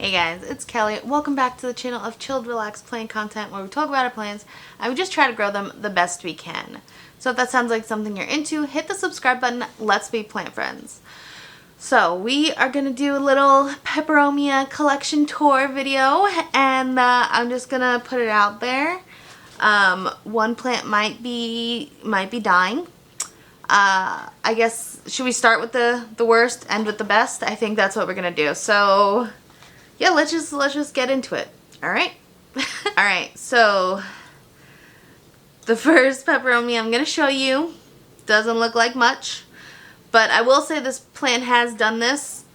Hey guys, it's Kelly. Welcome back to the channel of chilled, relaxed plant content where we talk about our plants and we just try to grow them the best we can. So if that sounds like something you're into, hit the subscribe button. Let's be plant friends. So we are going to do a little Peperomia Collection tour video, and I'm just going to put it out there. One plant might be dying. I guess, should we start with the worst, end with the best? I think that's what we're going to do. So yeah, let's just get into it. All right. All right. So the first Peperomia I'm going to show you doesn't look like much, but I will say this plant has done this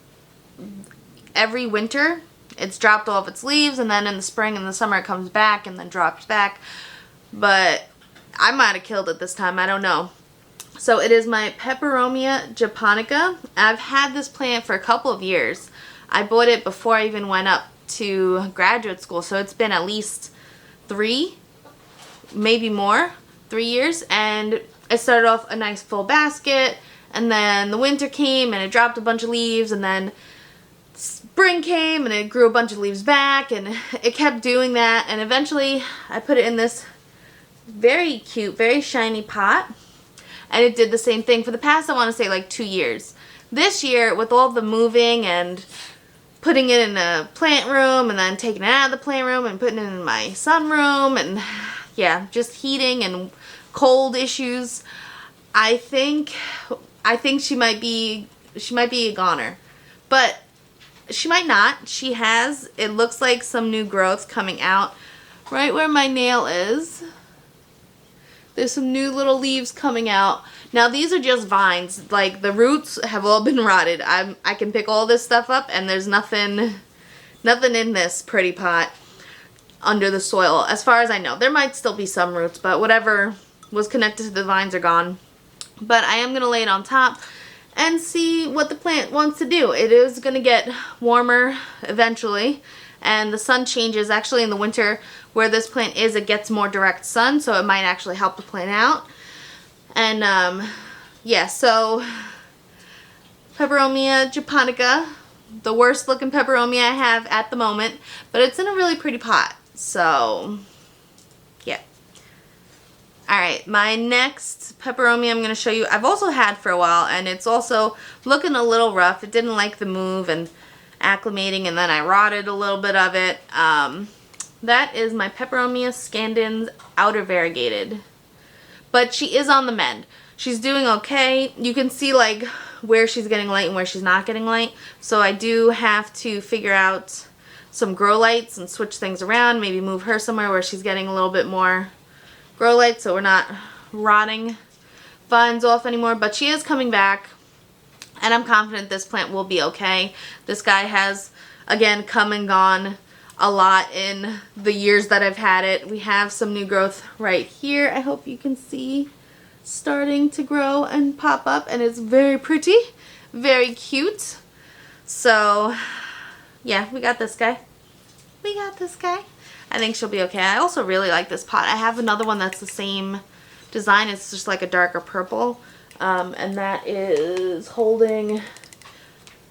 every winter. It's dropped all of its leaves, and then in the spring and the summer it comes back and then drops back. But I might have killed it this time. I don't know. So it is my Peperomia japonica. I've had this plant for a couple of years. I bought it before I even went up to graduate school, so it's been at least 3, maybe more, 3 years. And it started off a nice full basket, and then the winter came and it dropped a bunch of leaves, and then spring came and it grew a bunch of leaves back, and it kept doing that. And eventually I put it in this very cute, very shiny pot, and it did the same thing for the past, I want to say, like 2 years. This year, with all the moving and putting it in a plant room and then taking it out of the plant room and putting it in my sunroom, and yeah, just heating and cold issues, I think she might be a goner. But she might not. She has, it looks like some new growth coming out right where my nail is. There's some new little leaves coming out. Now these are just vines. Like, the roots have all been rotted. I can pick all this stuff up, and there's nothing in this pretty pot under the soil, as far as I know. There might still be some roots, but whatever was connected to the vines are gone. But I am going to lay it on top and see what the plant wants to do. It is going to get warmer eventually, and the sun changes. Actually, in the winter where this plant is, it gets more direct sun, so it might actually help the plant out. And yeah, so Peperomia japonica, the worst looking Peperomia I have at the moment, but it's in a really pretty pot. So yeah. Alright, my next Peperomia I'm going to show you, I've also had for a while, and it's also looking a little rough. It didn't like the move and acclimating, and then I rotted a little bit of it. That is my Peperomia scandens outer variegated. But she is on the mend. She's doing okay. You can see like where she's getting light and where she's not getting light. So I do have to figure out some grow lights and switch things around. Maybe move her somewhere where she's getting a little bit more grow light, so we're not rotting vines off anymore. But she is coming back, and I'm confident this plant will be okay. This guy has, again, come and gone a lot in the years that I've had it. We have some new growth right here. I hope you can see starting to grow and pop up, and it's very pretty, very cute. So yeah, we got this guy. We got this guy. I think she'll be okay. I also really like this pot. I have another one that's the same design. It's just like a darker purple, and that is holding,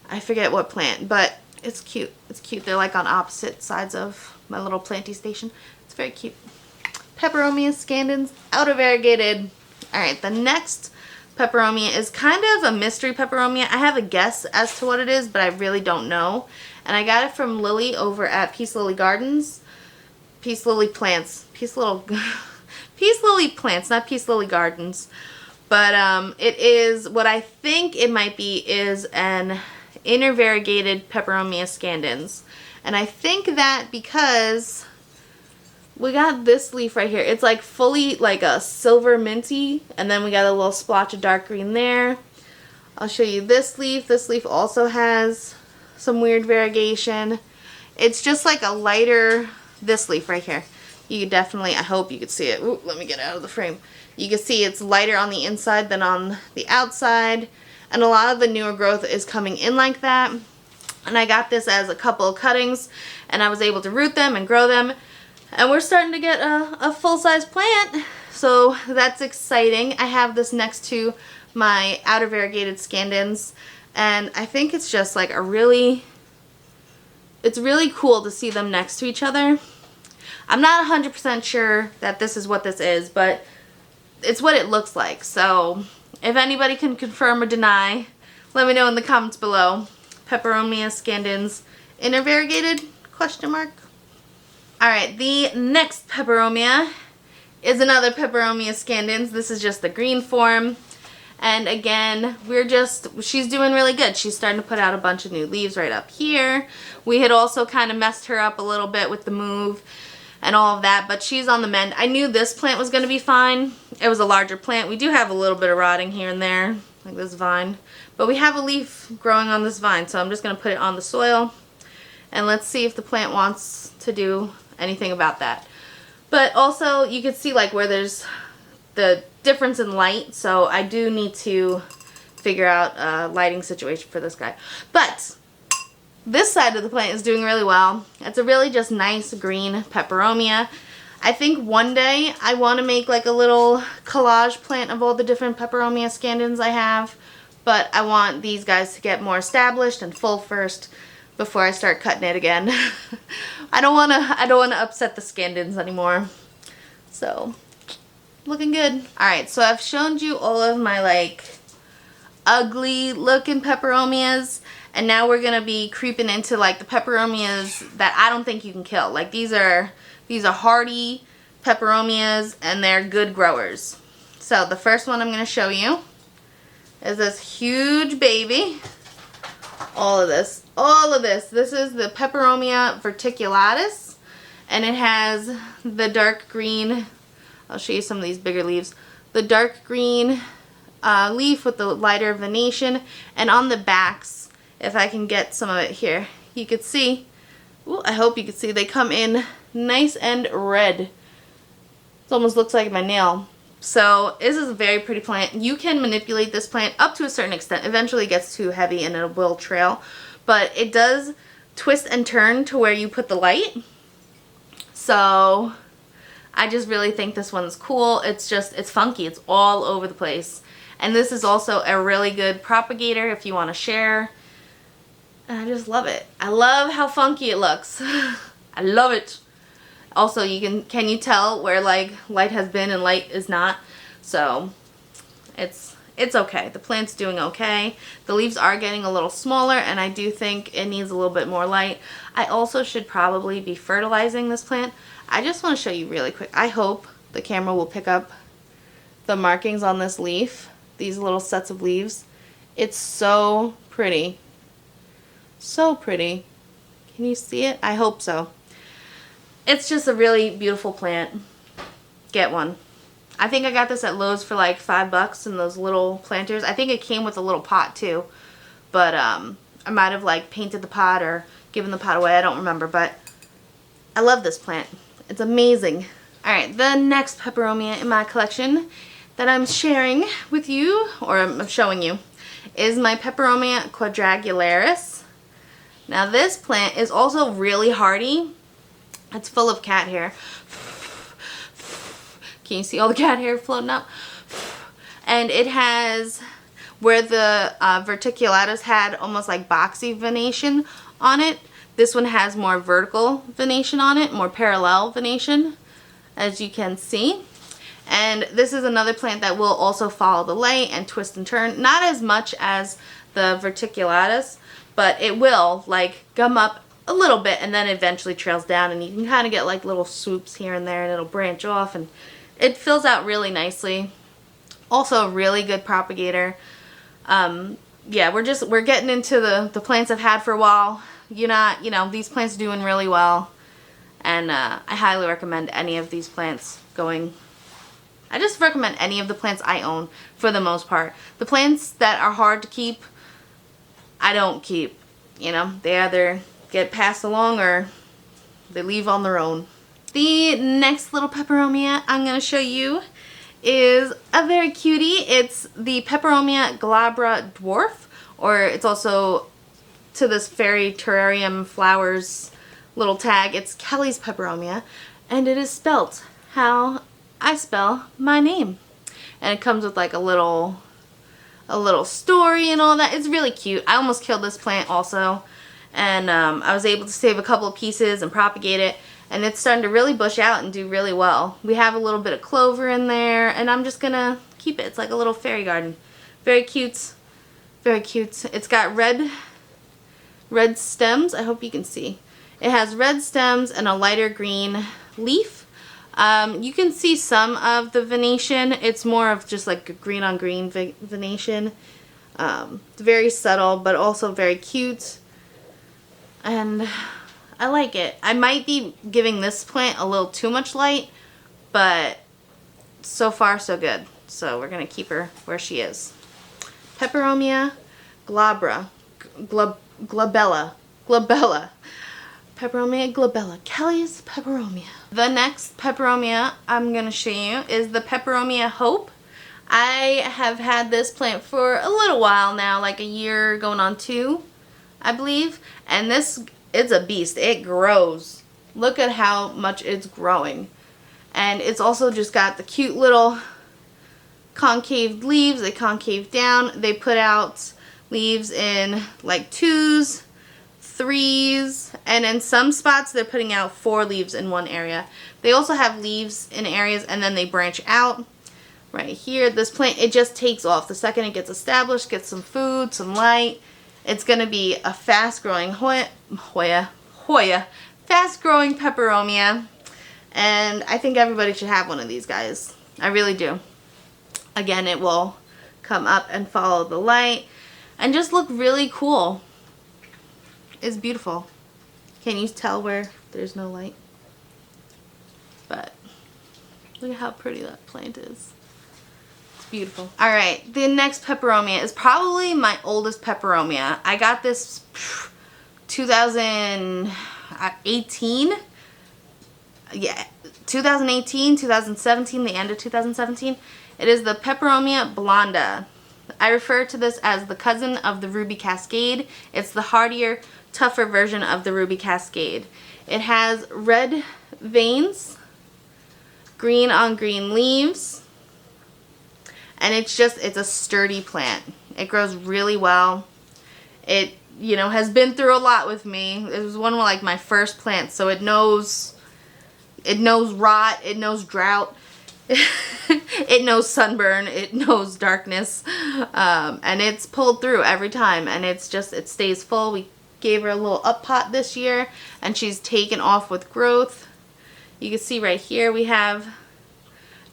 I forget what plant, but it's cute. It's cute. They're like on opposite sides of my little planty station. It's very cute. Peperomia scandens outer variegated. Alright, the next Peperomia is kind of a mystery Peperomia. I have a guess as to what it is, but I really don't know. And I got it from Lily over at Peace Lily Gardens. Peace Lily Plants. Peace Lily Plants, not Peace Lily Gardens. But it is, what I think it might be is an inner variegated Peperomia scandens. And I think that because we got this leaf right here, it's like fully like a silver minty, and then we got a little splotch of dark green there. I'll show you this leaf. This leaf also has some weird variegation. It's just like a lighter, this leaf right here. You could definitely, I hope you could see it. Ooh, let me get out of the frame. You can see it's lighter on the inside than on the outside. And a lot of the newer growth is coming in like that. And I got this as a couple of cuttings, and I was able to root them and grow them. And we're starting to get a full-size plant. So that's exciting. I have this next to my outer variegated scandens. And I think it's just like a really it's really cool to see them next to each other. I'm not 100% sure that this is what this is, but it's what it looks like. So if anybody can confirm or deny, let me know in the comments below. Peperomia scandens intervariegated? Question mark. Alright, the next Peperomia is another Peperomia scandens. This is just the green form. And again, she's doing really good. She's starting to put out a bunch of new leaves right up here. We had also kind of messed her up a little bit with the move and all of that, but she's on the mend. I knew this plant was going to be fine. It was a larger plant. We do have a little bit of rotting here and there, like this vine. But we have a leaf growing on this vine, so I'm just going to put it on the soil. And let's see if the plant wants to do anything about that. But also, you can see like where there's the difference in light, so I do need to figure out a lighting situation for this guy. But this side of the plant is doing really well. It's a really just nice green Peperomia. I think one day I want to make like a little collage plant of all the different Peperomia scandens I have, but I want these guys to get more established and full first before I start cutting it again. I don't want to upset the scandens anymore. So, looking good. Alright, so I've shown you all of my like ugly looking Peperomias, and now we're going to be creeping into like the Peperomias that I don't think you can kill. Like these are hardy Peperomias and they're good growers. So the first one I'm going to show you is this huge baby. All of this. This is the Peperomia verticulatus, and it has the dark green. I'll show you some of these bigger leaves. The dark green leaf with the lighter venation, and on the backs, if I can get some of it here, you could see. Ooh, I hope you can see. They come in nice and red. It almost looks like my nail. So this is a very pretty plant. You can manipulate this plant up to a certain extent. Eventually it gets too heavy and it will trail. But it does twist and turn to where you put the light. So I just really think this one's cool. It's funky. It's all over the place. And this is also a really good propagator if you want to share. And I just love it. I love how funky it looks. I love it. Also, can you tell where like light has been and light is not? So it's okay. The plant's doing okay. The leaves are getting a little smaller, and I do think it needs a little bit more light. I also should probably be fertilizing this plant. I just want to show you really quick. I hope the camera will pick up the markings on this leaf. These little sets of leaves. It's so pretty. So pretty. Can you see it? I hope so. It's just a really beautiful plant. Get one. I think I got this at Lowe's for like $5 in those little planters. I think it came with a little pot too. But I might have like painted the pot or given the pot away. I don't remember. But I love this plant. It's amazing. Alright, the next Peperomia in my collection that I'm sharing with you, or I'm showing you, is my Peperomia quadrangularis. Now this plant is also really hardy. It's full of cat hair. Can you see all the cat hair floating up? And it has, where the verticulatus had almost like boxy venation on it, this one has more vertical venation on it, more parallel venation, as you can see. And this is another plant that will also follow the light and twist and turn. Not as much as the verticulatus, but it will like gum up a little bit and then eventually trails down, and you can kind of get like little swoops here and there, and it'll branch off and it fills out really nicely. Also a really good propagator. Yeah, we're getting into the plants I've had for a while. These plants are doing really well, and I highly recommend any of these plants going. I just recommend any of the plants I own for the most part. The plants that are hard to keep, I don't keep. They either get passed along or they leave on their own. The next little Peperomia I'm going to show you is a very cutie. It's the Peperomia glabra dwarf, or it's also to this fairy terrarium flowers little tag. It's Kelly's Peperomia, and it is spelt how I spell my name. And it comes with like a little story and all that. It's really cute. I almost killed this plant also. and I was able to save a couple of pieces and propagate it, and it's starting to really bush out and do really well. We have a little bit of clover in there, and I'm just gonna keep it. It's like a little fairy garden. Very cute. Very cute. It's got red stems. I hope you can see. It has red stems and a lighter green leaf. You can see some of the venation. It's more of just like a green on green venation. It's very subtle, but also very cute. And I like it. I might be giving this plant a little too much light, but so far so good. So we're going to keep her where she is. Peperomia glabra. Glabella. Peperomia glabella. Kelly's peperomia. The next peperomia I'm going to show you is the Peperomia Hope. I have had this plant for a little while now, like a year going on 2, I believe. And this, it's a beast. It grows. Look at how much it's growing. And it's also just got the cute little concave leaves. They concave down. They put out leaves in like 2s, 3s, and in some spots they're putting out 4 leaves in one area. They also have leaves in areas and then they branch out. Right here, this plant, it just takes off. The second it gets established, gets some food, some light, it's going to be a fast-growing fast-growing peperomia. And I think everybody should have one of these guys. I really do. Again, it will come up and follow the light and just look really cool. It's beautiful. Can you tell where there's no light? But look at how pretty that plant is. It's beautiful. Alright, the next peperomia is probably my oldest peperomia. I got this 2018. Yeah, 2018, 2017, the end of 2017. It is the Peperomia blonda. I refer to this as the cousin of the Ruby Cascade. It's the hardier, tougher version of the Ruby Cascade. It has red veins, green on green leaves, and it's a sturdy plant. It grows really well. It, you know, has been through a lot with me. It was one of like my first plants, so it knows rot, it knows drought. It knows sunburn, it knows darkness, and it's pulled through every time, and it stays full. We gave her a little up pot this year, and she's taken off with growth. You can see right here we have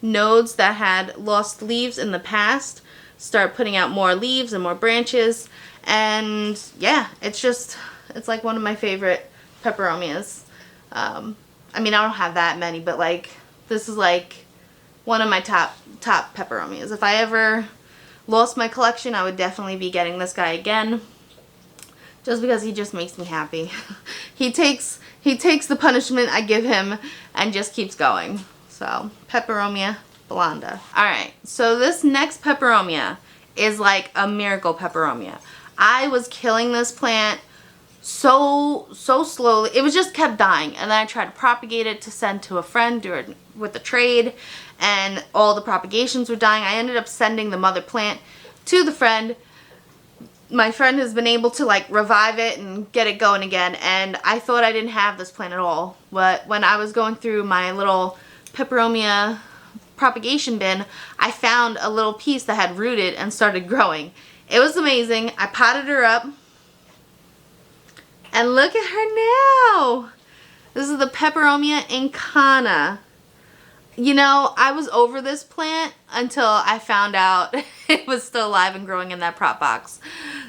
nodes that had lost leaves in the past start putting out more leaves and more branches, and yeah, it's like one of my favorite peperomias. I mean, I don't have that many, but like this is like one of my top peperomias. If I ever lost my collection, I would definitely be getting this guy again, just because he just makes me happy. he takes the punishment I give him and just keeps going. So Peperomia blonda. Alright, so this next peperomia is like a miracle peperomia. I was killing this plant so slowly. It was just kept dying, and then I tried to propagate it to send to a friend with a trade, and all the propagations were dying. I ended up sending the mother plant to the friend. My friend has been able to like revive it and get it going again, and I thought I didn't have this plant at all. But when I was going through my little peperomia propagation bin, I found a little piece that had rooted and started growing. It was amazing. I potted her up, and look at her now. This is the Peperomia incana. You know, I was over this plant until I found out it was still alive and growing in that prop box.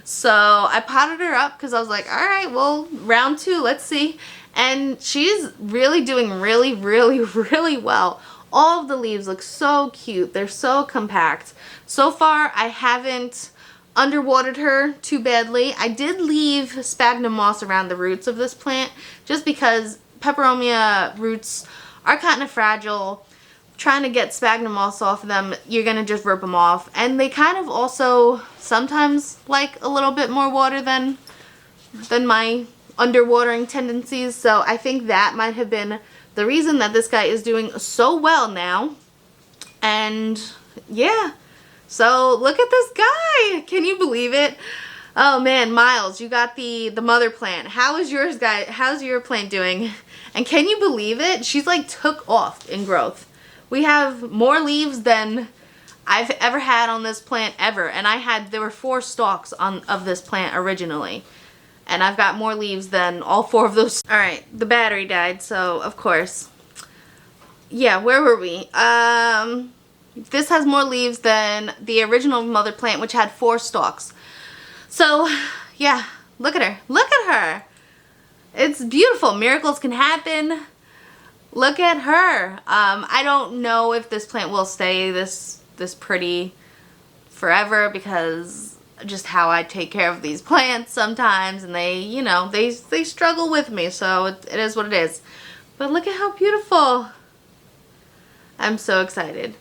So I potted her up because I was like, all right, well, round 2, let's see. And she's really doing really well. All of the leaves look so cute. They're so compact. So far, I haven't underwatered her too badly. I did leave sphagnum moss around the roots of this plant just because peperomia roots are kind of fragile. Trying to get sphagnum moss off of them, you're going to just rip them off. And they kind of also sometimes like a little bit more water than my underwatering tendencies. So I think that might have been the reason that this guy is doing so well now. And yeah, so look at this guy. Can you believe it? Oh man, Miles, you got the mother plant. How is yours, guys? How's your plant doing? And can you believe it? She's like took off in growth. We have more leaves than I've ever had on this plant ever. And there were 4 stalks of this plant originally. And I've got more leaves than all 4 of those. Alright, the battery died, so of course. Yeah, where were we? This has more leaves than the original mother plant, which had 4 stalks. So, yeah, look at her. Look at her. It's beautiful. Miracles can happen. Look at her. I don't know if this plant will stay this pretty forever, because just how I take care of these plants sometimes, and they, you know, they struggle with me, so it is what it is. But look at how beautiful. I'm so excited.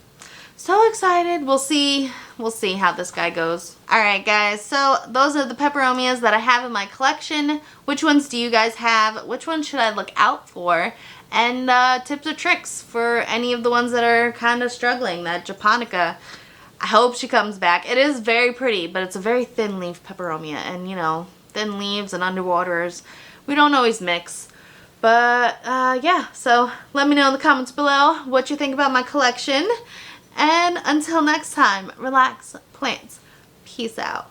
So excited. We'll see how this guy goes. Alright guys, so those are the peperomias that I have in my collection. Which ones do you guys have? Which ones should I look out for? And tips or tricks for any of the ones that are kind of struggling. That japonica, I hope she comes back. It is very pretty, but it's a very thin leaf peperomia. And you know, thin leaves and underwaters, we don't always mix. But yeah, so let me know in the comments below what you think about my collection. And until next time, relax, plants. Peace out.